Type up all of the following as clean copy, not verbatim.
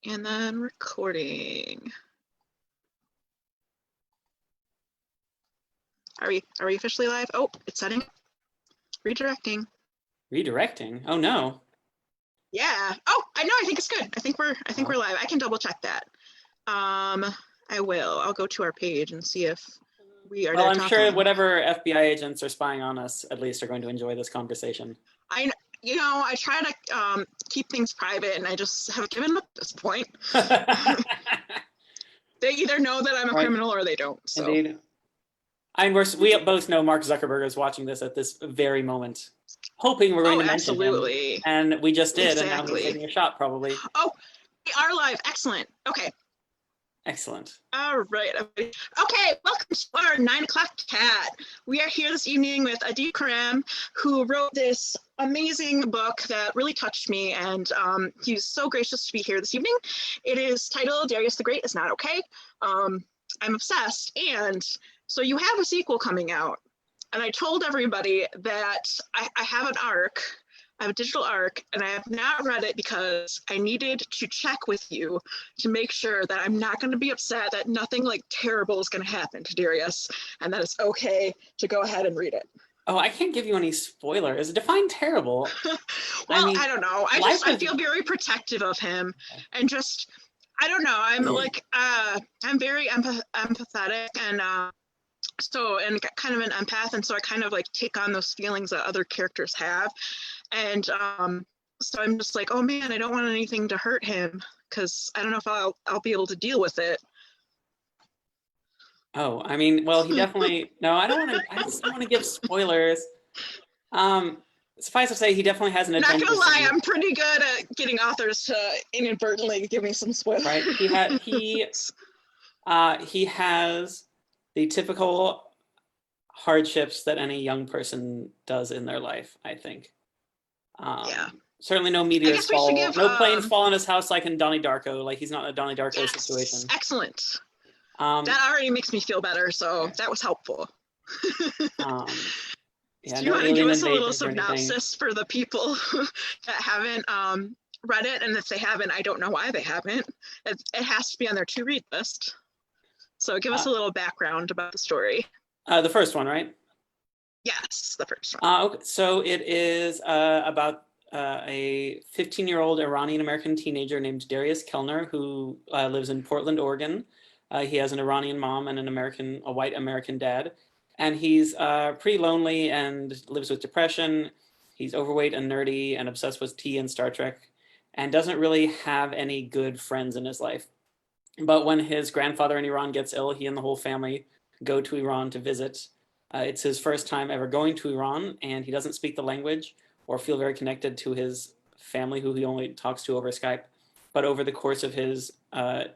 And then recording. Are we officially live? Oh, it's setting. Redirecting. Redirecting? Oh no. Yeah. Oh, I know. I think it's good. I think we're live. I can double check that. I will. I'll go to our page and see if we are Well, there I'm sure talking. whatever FBI agents are spying on us at least are going to enjoy this conversation. I try to keep things private, and I just have given up at this point. They either know that I'm a Right. criminal or they don't. So. Indeed. We both know Mark Zuckerberg is watching this at this very moment, hoping we're going to mention absolutely. him, and we just did, Exactly. and now he's taking a shot, probably. Oh, we are live. Excellent. Okay. Excellent. All right. Okay, welcome to our 9 o'clock chat. We are here this evening with Adib Khorram, who wrote this amazing book that really touched me, and he's so gracious to be here this evening. It is titled Darius the Great is Not Okay. I'm obsessed, and so you have a sequel coming out, and I told everybody that I have an arc. I have a digital arc, and I have not read it because I needed to check with you to make sure that I'm not going to be upset that nothing like terrible is going to happen to Darius, and that it's okay to go ahead and read it. Oh, I can't give you any spoilers. Define terrible. Well, I don't know. I feel very protective of him, and just I don't know. I'm like I'm very empathetic, and and kind of an empath, and so I kind of like take on those feelings that other characters have, and so I'm just like, oh man, I don't want anything to hurt him because I don't know if I'll be able to deal with it. Oh, I mean, well, he definitely no. I just don't want to give spoilers. Suffice to say, he definitely has an adventure. Not gonna lie, I'm pretty good at getting authors to inadvertently give me some spoilers. Right. He has the typical hardships that any young person does in their life, I think. Yeah. Certainly no meteors fall, no planes fall on his house like in Donnie Darko. Like he's not in a Donnie Darko situation. Excellent. That already makes me feel better, so that was helpful. Yeah, do you want to give us a little synopsis for the people that haven't read it? And if they haven't, I don't know why they haven't. It has to be on their to-read list. So give us a little background about the story. The first one, right? Yes, the first one. Okay. So it is about a 15-year-old Iranian-American teenager named Darius Kellner who lives in Portland, Oregon. He has an Iranian mom and a white American dad. And he's pretty lonely and lives with depression. He's overweight and nerdy and obsessed with tea and Star Trek and doesn't really have any good friends in his life. But when his grandfather in Iran gets ill, he and the whole family go to Iran to visit. It's his first time ever going to Iran, and he doesn't speak the language or feel very connected to his family, who he only talks to over Skype. But over the course of his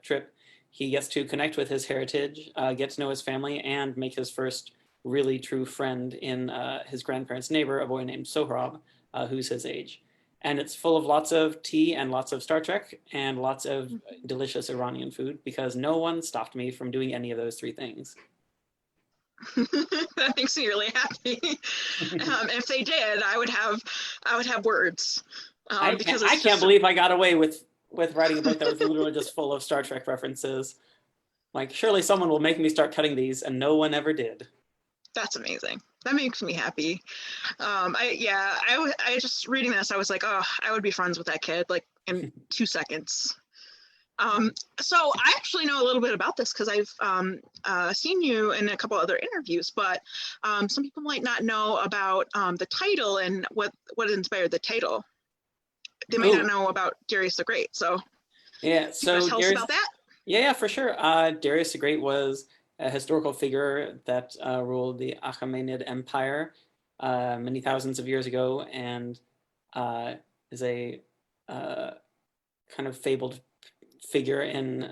trip, he gets to connect with his heritage, get to know his family, and make his first really true friend in his grandparents' neighbor, a boy named Sohrab, who's his age. And it's full of lots of tea and lots of Star Trek and lots of delicious Iranian food, because no one stopped me from doing any of those three things. That makes me really happy. If they did, I would have words. I can't believe I got away with writing a book that was literally just full of Star Trek references. Like, surely someone will make me start cutting these, and no one ever did. That's amazing. That makes me happy. I just reading this, I was like, oh, I would be friends with that kid like in 2 seconds. So I actually know a little bit about this because I've seen you in a couple other interviews, but some people might not know about the title and what inspired the title. They might not know about Darius the Great. So yeah, so tell us about that. Yeah, for sure. Darius the Great was a historical figure that ruled the Achaemenid Empire many thousands of years ago, and is a kind of fabled figure in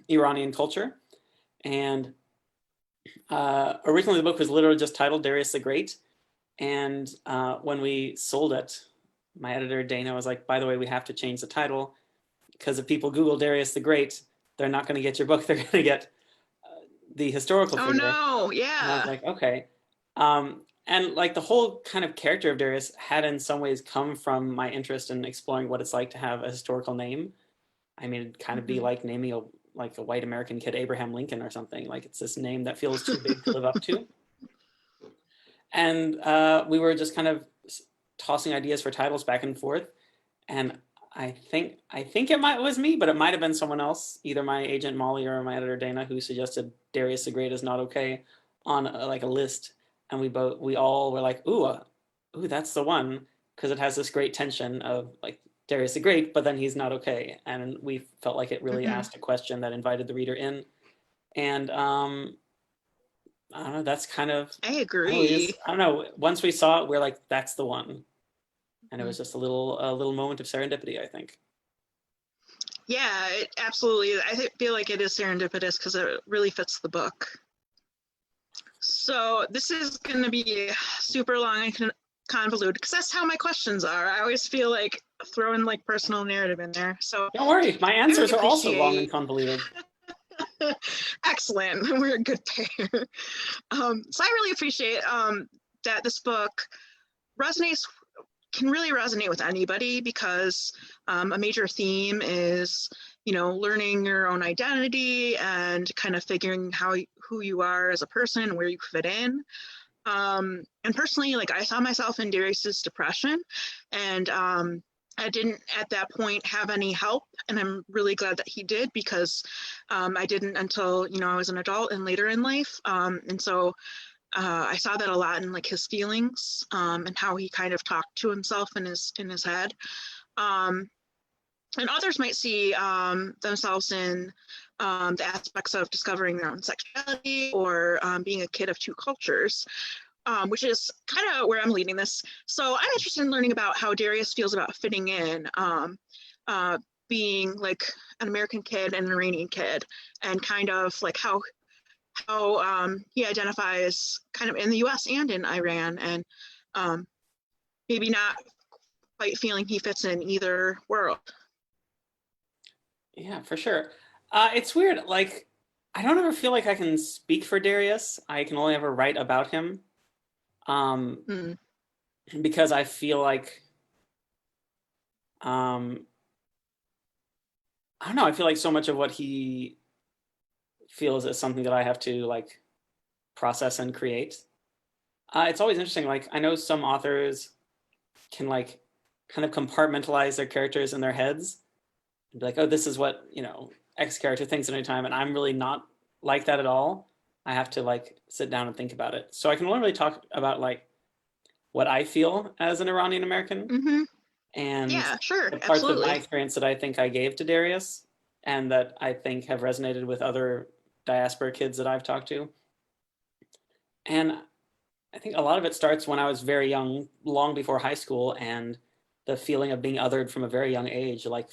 Iranian culture. And originally the book was literally just titled Darius the Great. And when we sold it, my editor Dana was like, by the way, we have to change the title, because if people Google Darius the Great, they're not going to get your book. They're going to get the historical figure. Oh no, yeah. And I was like, okay. And like the whole kind of character of Darius had in some ways come from my interest in exploring what it's like to have a historical name. I mean, it'd kind of be like naming a white American kid Abraham Lincoln or something. Like, it's this name that feels too big to live up to. And we were just kind of tossing ideas for titles back and forth. And I think it was me, but it might have been someone else, either my agent Molly or my editor Dana, who suggested Darius the Great is not okay on like a list. And we all were like, ooh, that's the one, because it has this great tension of like Darius the Great, but then he's not okay. And we felt like it really asked a question that invited the reader in. And I don't know, that's kind of, I agree. I don't know, once we saw it, we're like, that's the one. And it was just a little moment of serendipity, I think. Yeah, it absolutely. I feel like it is serendipitous because it really fits the book. So this is going to be super long and convoluted because that's how my questions are. I always feel like throwing like personal narrative in there. So don't worry, my answers really are also long and convoluted. Excellent. We're a good pair. So I really appreciate that this book can really resonate with anybody because a major theme is, learning your own identity and kind of figuring who you are as a person and where you fit in. And personally, like I saw myself in Darius's depression, and I didn't at that point have any help, and I'm really glad that he did because I didn't until I was an adult and later in life, and so I saw that a lot in like his feelings and how he kind of talked to himself in his head. And others might see themselves in the aspects of discovering their own sexuality or being a kid of two cultures, which is kind of where I'm leading this. So I'm interested in learning about how Darius feels about fitting in, being like an American kid and an Iranian kid, and kind of like how he identifies kind of in the US and in Iran, and maybe not quite feeling he fits in either world. Yeah, for sure. It's weird. Like, I don't ever feel like I can speak for Darius. I can only ever write about him. Because I feel like, I don't know, I feel like so much of what he feels is something that I have to like process and create. It's always interesting. Like, I know some authors can like kind of compartmentalize their characters in their heads and be like, oh, this is what, X character thinks at any time. And I'm really not like that at all. I have to like sit down and think about it. So I can only really talk about like what I feel as an Iranian American, and yeah, sure, the parts absolutely. of my experience that I think I gave to Darius and that I think have resonated with other diaspora kids that I've talked to. And I think a lot of it starts when I was very young, long before high school, and the feeling of being othered from a very young age, like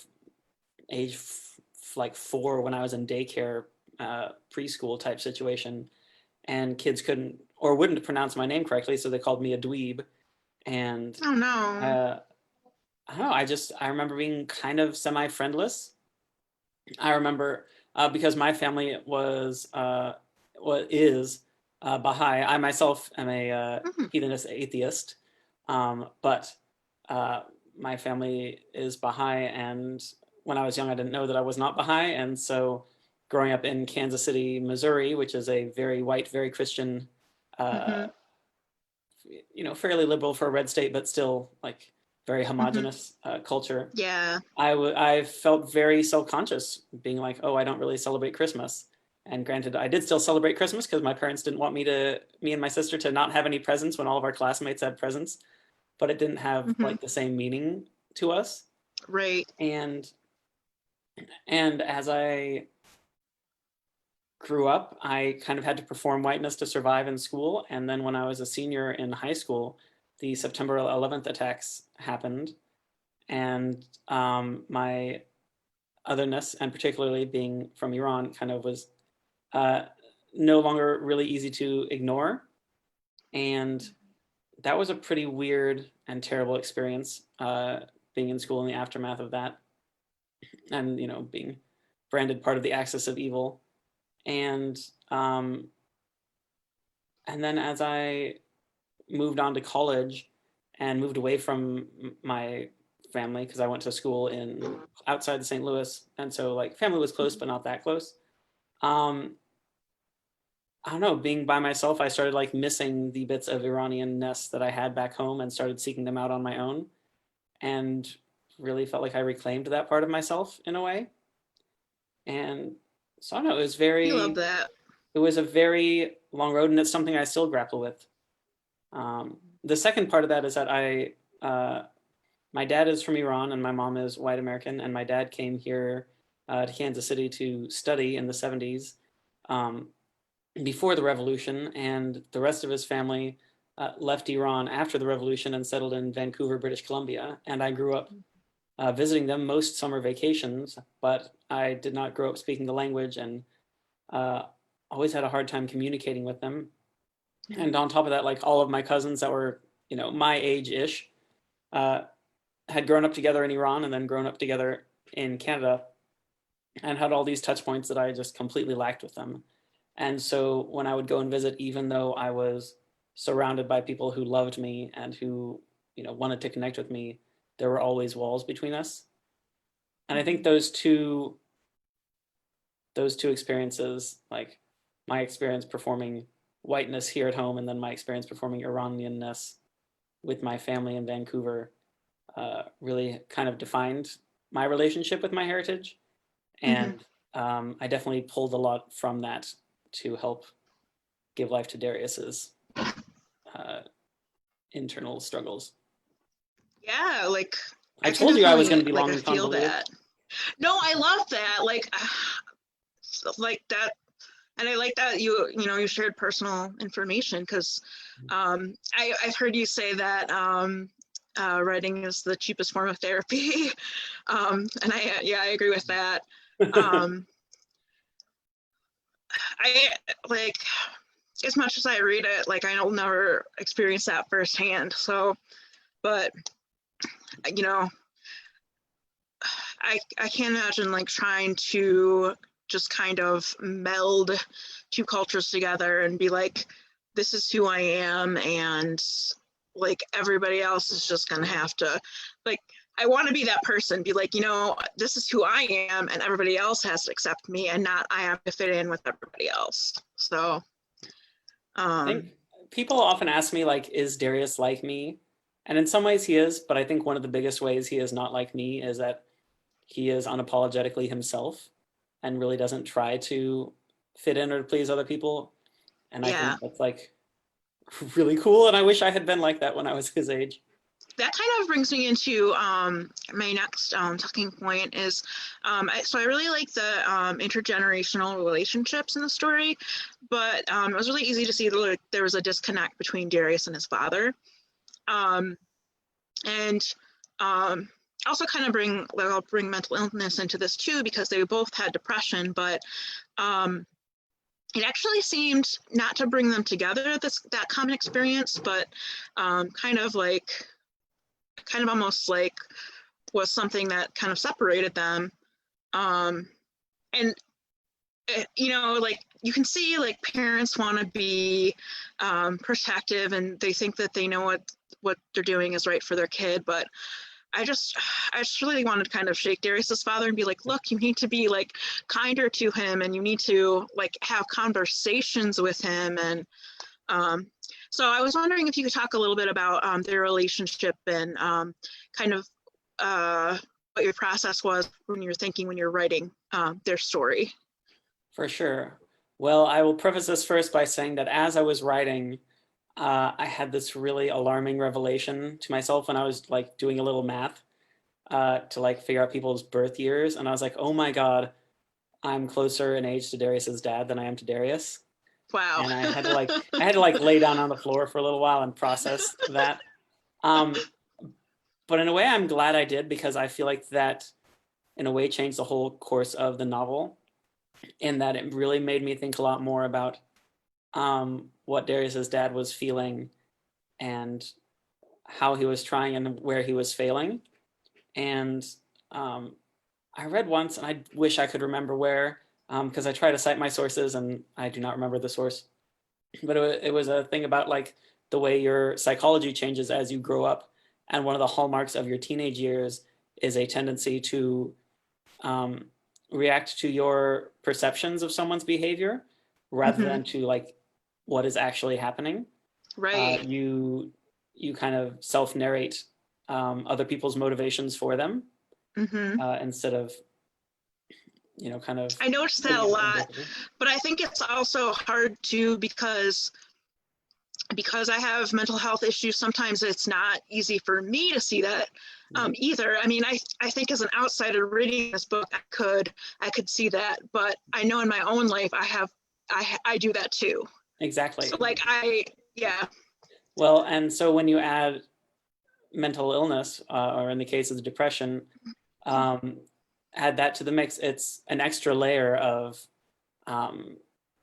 like 4 when I was in daycare, preschool type situation, and kids couldn't or wouldn't pronounce my name correctly, so they called me a dweeb. And oh no, I don't know. I remember being kind of semi-friendless. I remember because my family is Baha'i. I myself am a heathenist atheist, but my family is Baha'i, and when I was young, I didn't know that I was not Baha'i, and so growing up in Kansas City, Missouri, which is a very white, very Christian, fairly liberal for a red state, but still like very homogenous culture. Yeah. I felt very self-conscious being like, oh, I don't really celebrate Christmas. And granted, I did still celebrate Christmas because my parents didn't want me and my sister to not have any presents when all of our classmates had presents, but it didn't have like the same meaning to us. Right. And as I grew up, I kind of had to perform whiteness to survive in school. And then when I was a senior in high school, the September 11th attacks happened. And my otherness, and particularly being from Iran, kind of was no longer really easy to ignore. And that was a pretty weird and terrible experience, being in school in the aftermath of that, and being branded part of the axis of evil. And then as I moved on to college and moved away from my family because I went to school in outside of St. Louis, and so like family was close but not that close. Um, I don't know, being by myself, I started like missing the bits of Iranian-ness that I had back home and started seeking them out on my own, and really felt like I reclaimed that part of myself in a way. And so I don't know, I love that. it was a very long road, and it's something I still grapple with. The second part of that is that my dad is from Iran and my mom is white American, and my dad came here to Kansas City to study in the 70s, before the revolution, and the rest of his family left Iran after the revolution and settled in Vancouver, British Columbia. And I grew up visiting them most summer vacations, but I did not grow up speaking the language, and always had a hard time communicating with them. And on top of that, like all of my cousins that were, my age-ish, had grown up together in Iran and then grown up together in Canada, and had all these touch points that I just completely lacked with them. And so when I would go and visit, even though I was surrounded by people who loved me and who, wanted to connect with me, there were always walls between us. And I think those two experiences, like my experience performing whiteness here at home and then my experience performing Iranianness with my family in Vancouver, really kind of defined my relationship with my heritage. And I definitely pulled a lot from that to help give life to Darius's internal struggles. Yeah, like I told you I was going to be long I and feel convoluted. that. No, I love that. Like that, and I like that you shared personal information, because I've heard you say that writing is the cheapest form of therapy, and I agree with that. I like, as much as I read it, like I'll never experience that firsthand. So, but I can't imagine like trying to just kind of meld two cultures together and be like, this is who I am, and like everybody else is just gonna have to, like, I want to be that person, be like, this is who I am, and everybody else has to accept me, and not I have to fit in with everybody else. So I think people often ask me, like, is Darius like me? And in some ways he is, but I think one of the biggest ways he is not like me is that he is unapologetically himself and really doesn't try to fit in or to please other people. And I think that's like really cool. And I wish I had been like that when I was his age. That kind of brings me into my next talking point is, so I really like the intergenerational relationships in the story, but it was really easy to see that there was a disconnect between Darius and his father. And also kind of I'll bring mental illness into this too, because they both had depression, but it actually seemed not to bring them together, that common experience, but kind of almost like was something that kind of separated them. And like you can see like parents want to be protective, and they think that they know what they're doing is right for their kid, but I just really wanted to kind of shake Darius's father and be like, look, you need to be like kinder to him, and you need to like have conversations with him. And so I was wondering if you could talk a little bit about their relationship and kind of what your process was when you're writing their story. For sure. Well, I will preface this first by saying that as I was writing, I had this really alarming revelation to myself when I was like doing a little math to like figure out people's birth years. And I was like, oh my God, I'm closer in age to Darius's dad than I am to Darius. Wow. And I had to like lay down on the floor for a little while and process that. But in a way, I'm glad I did, because I feel like that in a way changed the whole course of the novel, in that it really made me think a lot more about what Darius's dad was feeling and how he was trying and where he was failing. And I read once, and I wish I could remember where, because I try to cite my sources and I do not remember the source, but it was a thing about like the way your psychology changes as you grow up, And one of the hallmarks of your teenage years is a tendency to react to your perceptions of someone's behavior rather Mm-hmm. than to like what is actually happening. Right. You kind of self-narrate other people's motivations for them Mm-hmm. instead of, kind of. I noticed that a lot, but I think it's also hard too because I have mental health issues. Sometimes it's not easy for me to see that either. I mean, I think as an outsider reading this book, I could see that, but I know in my own life I do that too. Exactly. So yeah. Well, and so when you add mental illness, or in the case of the depression, add that to the mix, it's an extra layer of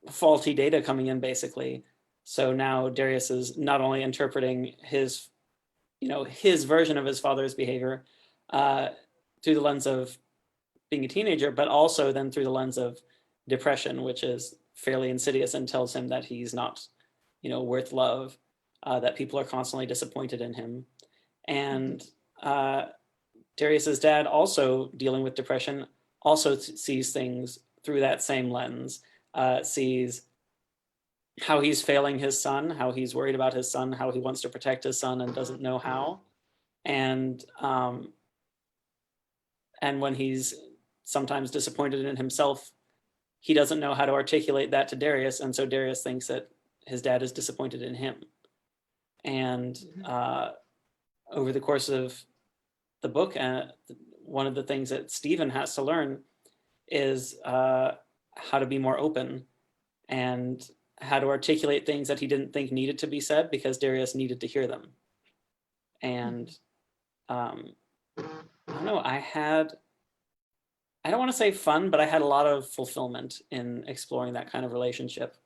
faulty data coming in, basically. So now Darius is not only interpreting his version of his father's behavior through the lens of being a teenager, but also then through the lens of depression, which is fairly insidious and tells him that he's not, worth love, that people are constantly disappointed in him. And Darius's dad, also dealing with depression, also sees things through that same lens, sees how he's failing his son, how he's worried about his son, how he wants to protect his son and doesn't know how. And when he's sometimes disappointed in himself, he doesn't know how to articulate that to Darius. And so Darius thinks that his dad is disappointed in him. And over the course of the book, one of the things that Stephen has to learn is how to be more open and how to articulate things that he didn't think needed to be said because Darius needed to hear them. And I don't know, I don't want to say fun, but I had a lot of fulfillment in exploring that kind of relationship.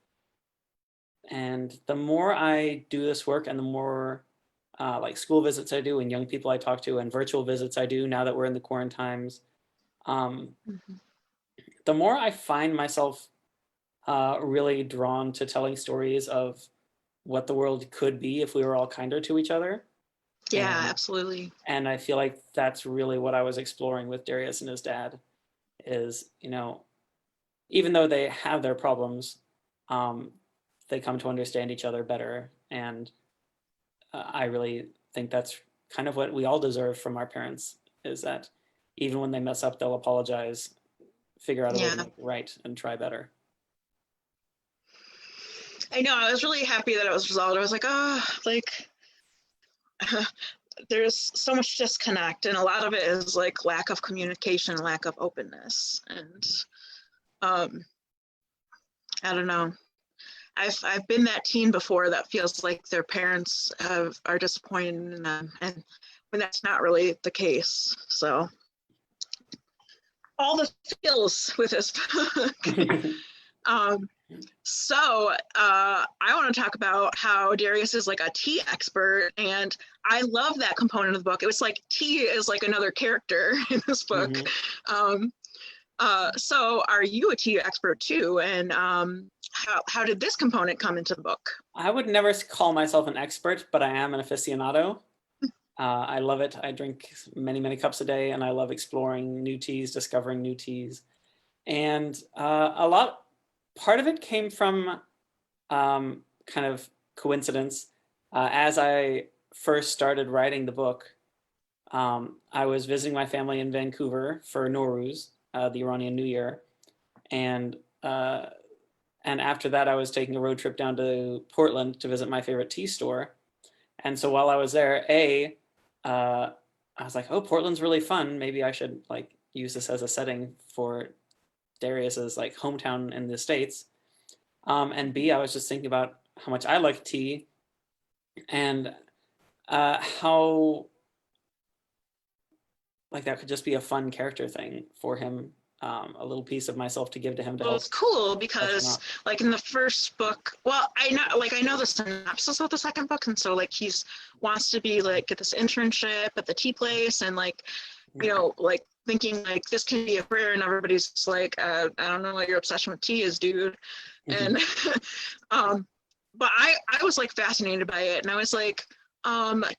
And the more I do this work and the more like school visits I do and young people I talk to and virtual visits I do now that we're in the quarantines, the more I find myself really drawn to telling stories of what the world could be if we were all kinder to each other. Yeah, absolutely. And I feel like that's really what I was exploring with Darius and his dad is, even though they have their problems, they come to understand each other better. And I really think that's kind of what we all deserve from our parents, is that even when they mess up, they'll apologize, figure out a way to make it right, and try better. I know, I was really happy that it was resolved. I was like, there's so much disconnect, and a lot of it is like lack of communication, lack of openness. And I don't know. I've been that teen before that feels like their parents are disappointed in them, and when that's not really the case. So all the feels with this book. So I want to talk about how Darius is like a tea expert, and I love that component of the book. It was like tea is like another character in this book. So are you a tea expert too? And how did this component come into the book? I would never call myself an expert, but I am an aficionado. I love it. I drink many, many cups a day, and I love exploring new teas, discovering new teas. And part of it came from kind of coincidence. As I first started writing the book, I was visiting my family in Vancouver for Nowruz, the Iranian New Year. And after that, I was taking a road trip down to Portland to visit my favorite tea store. And so while I was there, I was like, oh, Portland's really fun. Maybe I should like use this as a setting for Darius's like hometown in the States. And B, I was just thinking about how much I like tea and how like that could just be a fun character thing for him. A little piece of myself to give to him to help. It's cool because like in the first book, well, I know the synopsis of the second book, and so like he's wants to be like get this internship at the tea place, and like like thinking like this can be a career, and everybody's just like I don't know what your obsession with tea is, dude. And but I was like fascinated by it, and I was like,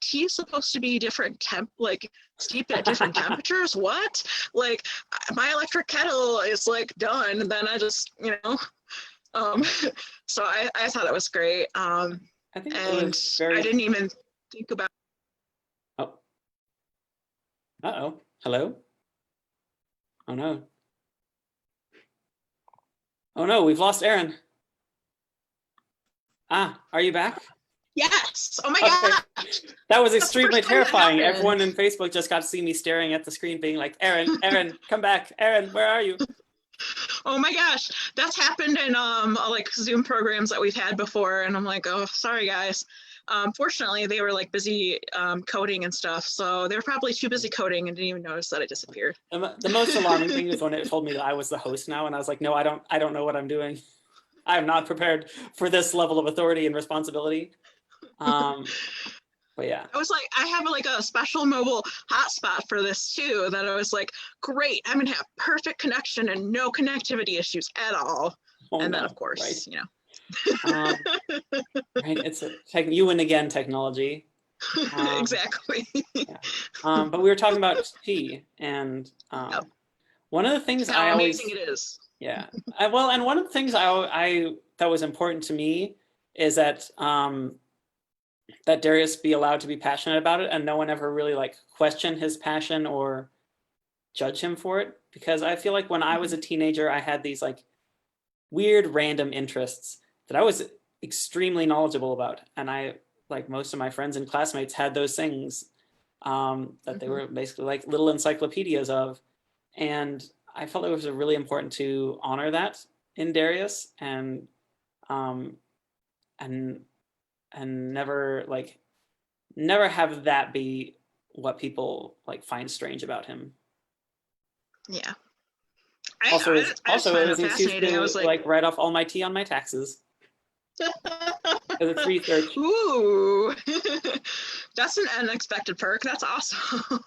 tea is supposed to be different like steeped at different temperatures. What? Like my electric kettle is like done, and then I just, um, so I thought it was great. I think it And was very. I didn't even think about. Oh. Uh-oh. Hello? Oh no. Oh no, we've lost Aaron. Ah, are you back? Yes. Oh my Okay. gosh. That was That's the extremely first time that terrifying. happened. Everyone in Facebook just got to see me staring at the screen being like, Aaron, Aaron, come back. Aaron, where are you? Oh my gosh, that's happened in like Zoom programs that we've had before, and I'm like, oh, sorry guys. Fortunately, they were like busy coding and stuff, so they were probably too busy coding and didn't even notice that I disappeared. The most alarming thing is when it told me that I was the host now, and I was like, no, I don't know what I'm doing. I am not prepared for this level of authority and responsibility. But yeah. I was like, I have like a special mobile hotspot for this too. That I was like, great, I'm gonna have perfect connection and no connectivity issues at all. Oh, and no. then of course, right. Right, it's you and again technology. Exactly. Yeah. But we were talking about tea, and Yep. one of the things How I always amazing it is. Yeah. Well, and one of the things I that was important to me is that that Darius be allowed to be passionate about it, and no one ever really like question his passion or judge him for it. Because I feel like when I was a teenager, I had these like weird random interests that I was extremely knowledgeable about, and I, like most of my friends and classmates, had those things that they were basically like little encyclopedias of, and I felt it was really important to honor that in Darius, and and never have that be what people like find strange about him. Yeah. Also, I just it find was it an excuse fascinating. to I was like write off all my tea on my taxes. Because it's research. Ooh, that's an unexpected perk. That's awesome.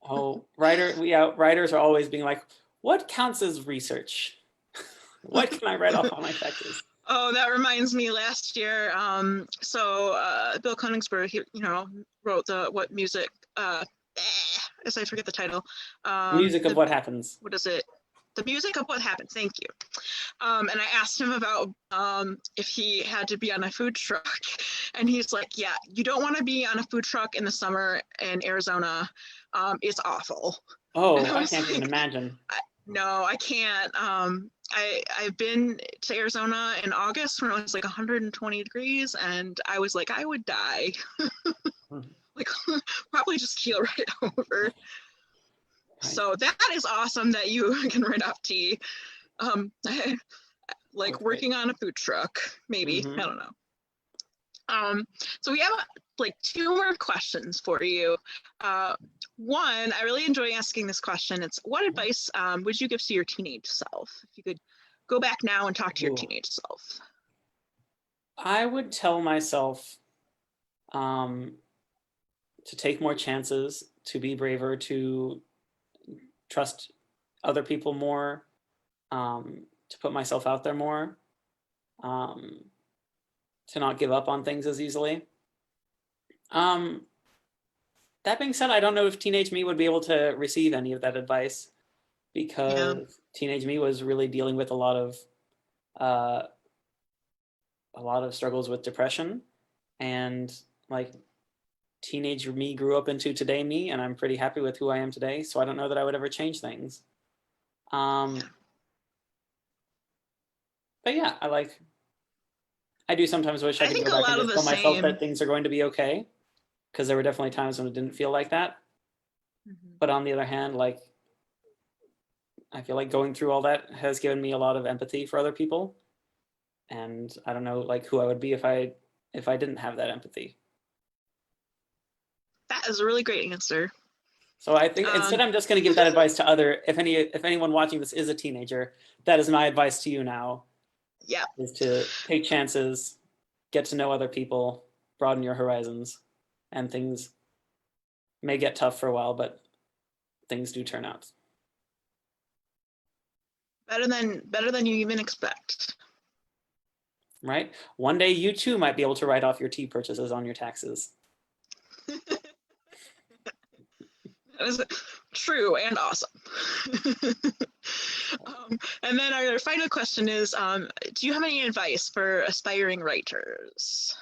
Oh, writers are always being like, what counts as research? What can I write off on my taxes? Oh, that reminds me. Last year, Bill Koenigsberg, he, wrote the what music? As I forget the title. Music of what happens. What is it? The music of what happens. Thank you. And I asked him about if he had to be on a food truck, and he's like, "Yeah, you don't want to be on a food truck in the summer in Arizona. It's awful." Oh, I I can't like, even imagine. No, I can't. I've been to Arizona in August when it was like 120 degrees, and I was like, I would die. Like probably just keel right over. Right. So that is awesome that you can write off tea. Like That's working great. on a food truck, maybe. I don't know. So we have like 2 more questions for you. One, I really enjoy asking this question. It's what advice would you give to your teenage self if you could go back now and talk to your teenage self? I would tell myself to take more chances, to be braver, to trust other people more, to put myself out there more, to not give up on things as easily. That being said, I don't know if teenage me would be able to receive any of that advice, because teenage me was really dealing with a lot of struggles with depression, and like teenage me grew up into today me, and I'm pretty happy with who I am today. So I don't know that I would ever change things. But yeah, I do sometimes wish I could go back and just tell myself that things are going to be okay, because there were definitely times when it didn't feel like that. But on the other hand, like I feel like going through all that has given me a lot of empathy for other people, and I don't know like who I would be if I didn't have that empathy. That is a really great answer. So I think instead I'm just going to give that advice to if anyone watching this is a teenager, that is my advice to you now. Yeah. Is to take chances, get to know other people, broaden your horizons, and things may get tough for a while, but things do turn out Better than you even expect. Right? One day you too might be able to write off your tea purchases on your taxes. That is true and awesome. And then our final question is, do you have any advice for aspiring writers?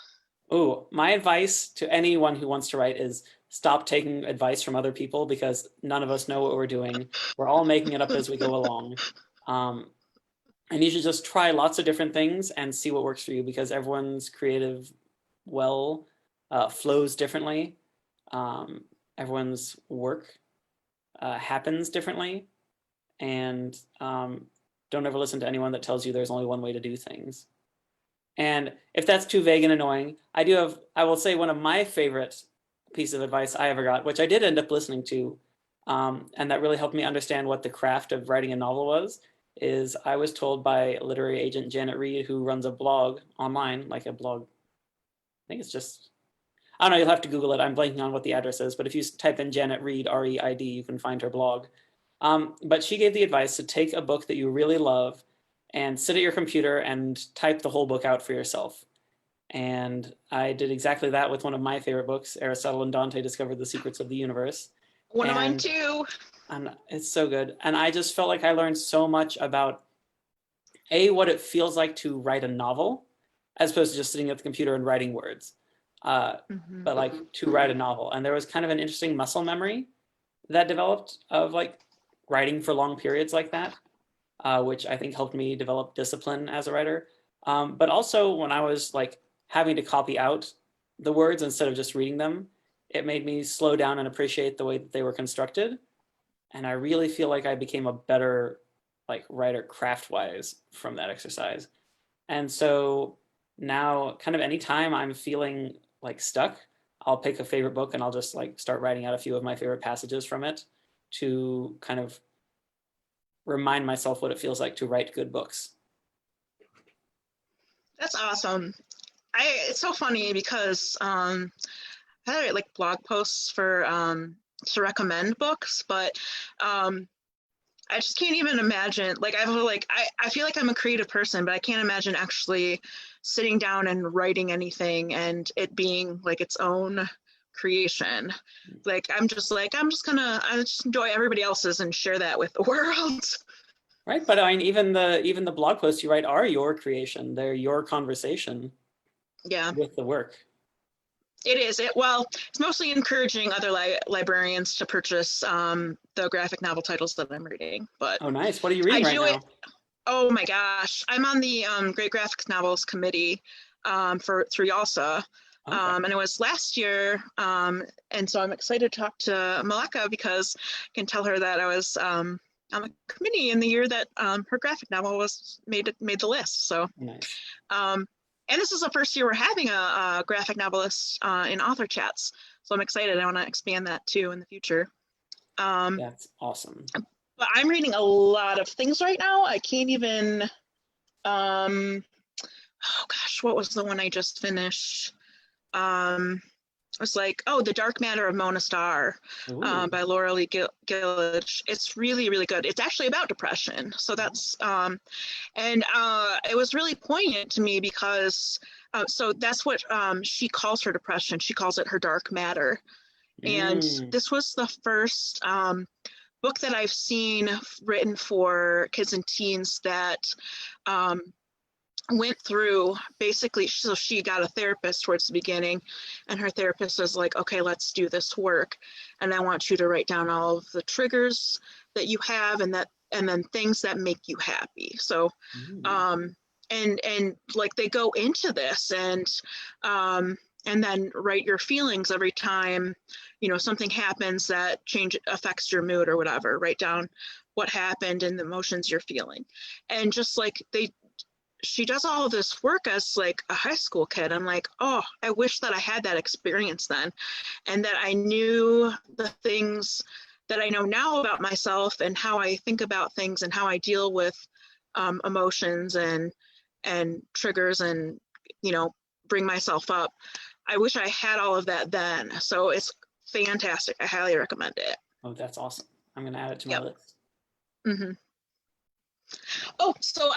Oh, my advice to anyone who wants to write is stop taking advice from other people, because none of us know what we're doing. We're all making it up as we go along. And you should just try lots of different things and see what works for you, because everyone's creative flows differently. Everyone's work happens differently. And don't ever listen to anyone that tells you there's only one way to do things. And if that's too vague and annoying, I will say one of my favorite pieces of advice I ever got, which I did end up listening to, and that really helped me understand what the craft of writing a novel was, is I was told by literary agent Janet Reed, who runs a blog online, like a blog, I think it's just, I don't know, you'll have to Google it. I'm blanking on what the address is, but if you type in Janet Reed, R-E-I-D, you can find her blog. But she gave the advice to take a book that you really love and sit at your computer and type the whole book out for yourself. And I did exactly that with one of my favorite books, Aristotle and Dante Discovered the Secrets of the Universe. One of mine too. And it's so good. And I just felt like I learned so much about what it feels like to write a novel, as opposed to just sitting at the computer and writing words, but like to write a novel. And there was kind of an interesting muscle memory that developed of like writing for long periods like that, which I think helped me develop discipline as a writer. But also when I was like having to copy out the words instead of just reading them, it made me slow down and appreciate the way that they were constructed. And I really feel like I became a better like writer craft-wise from that exercise. And so now kind of anytime I'm feeling like stuck, I'll pick a favorite book and I'll just like start writing out a few of my favorite passages from it to kind of remind myself what it feels like to write good books. That's awesome. It's so funny because I had like blog posts for to recommend books, but I just can't even imagine. Like I feel like I'm a creative person, but I can't imagine actually sitting down and writing anything and it being like its own creation. Like I just enjoy everybody else's and share that with the world. Right, but I mean, even the blog posts you write are your creation. They're your conversation. Yeah, with the work. It is. It's mostly encouraging other librarians to purchase the graphic novel titles that I'm reading. But oh, nice. What are you reading right now? Oh my gosh, I'm on the Great Graphic Novels Committee through YALSA. Okay. And it was last year, and so I'm excited to talk to Malaka because I can tell her that I was on the committee in the year that her graphic novel was made the list. So nice. And this is the first year we're having a graphic novelist in author chats. So I'm excited. I want to expand that too in the future. That's awesome. But I'm reading a lot of things right now. I can't even, oh gosh, what was the one I just finished? It was like, The Dark Matter of Mona Starr by Laura Lee Gillage. It's really, really good. It's actually about depression. So that's, it was really poignant to me because, so that's what she calls her depression. She calls it her dark matter. And this was the first book that I've seen written for kids and teens that went through basically, so she got a therapist towards the beginning, and her therapist was like, okay, let's do this work, and I want you to write down all of the triggers that you have and then things that make you happy. So and like they go into this and then write your feelings every time something happens that affects your mood or whatever. Write down what happened and the emotions you're feeling. And just like she does all of this work as like a high school kid. I'm like, oh, I wish that I had that experience then, and that I knew the things that I know now about myself and how I think about things and how I deal with emotions and triggers and bring myself up. I wish I had all of that then. So it's fantastic. I highly recommend it. Oh, that's awesome. I'm going to add it to my list. Mm-hmm. Oh, so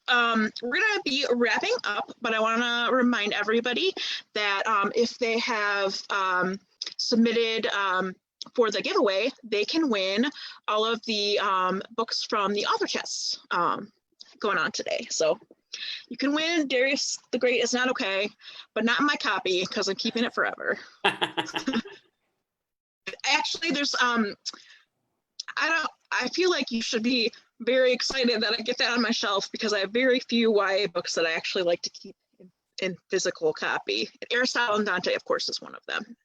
we're gonna be wrapping up, but I want to remind everybody that if they have submitted for the giveaway, they can win all of the books from the author chess going on today. So you can win Darius the Great Is Not Okay, but not in my copy because I'm keeping it forever. Actually, there's I feel like you should be very excited that I get that on my shelf because I have very few YA books that I actually like to keep in physical copy. Aristotle and Dante, of course, is one of them.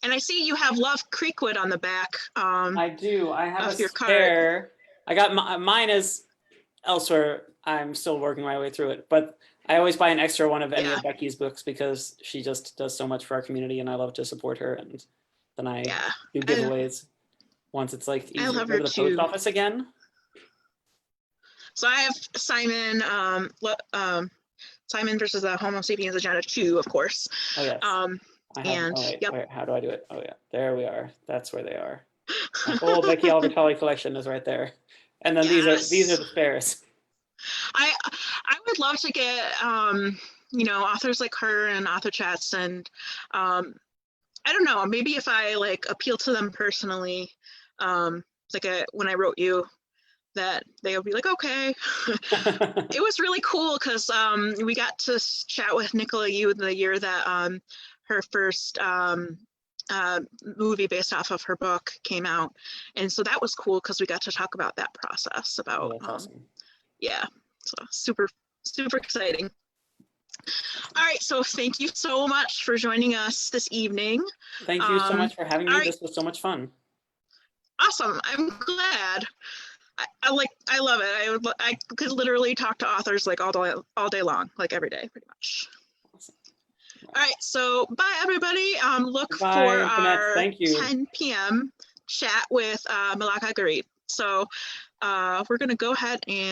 And I see you have Love Creekwood on the back. I do. I have a your spare. card. I got mine is elsewhere. I'm still working my way through it, but I always buy an extra one of any of Becky's books because she just does so much for our community, and I love to support her. And then I do giveaways once it's like easier to go to the post office again. So I have Simon, Simon versus the Homo sapiens agenda 2, of course. Oh yes. And wait, how do I do it? Oh yeah, there we are. That's where they are. My whole Becky Albertalli collection is right there. And then these are the spares. I would love to get you know, authors like her and author chats, and I don't know, maybe if I like appeal to them personally, like when I wrote you, that they would be like, okay. It was really cool because we got to chat with Nicola Yu the year that her first movie based off of her book came out, and so that was cool because we got to talk about that process about awesome. Yeah, so super exciting. All right, so thank you so much for joining us this evening. Thank you so much for having me. This was so much fun. Awesome. I'm glad. I love it. I could literally talk to authors like all day long, like every day, pretty much. Awesome. All right, so bye everybody. Look for our 10 p.m. chat with Malaka Garib. So we're gonna go ahead and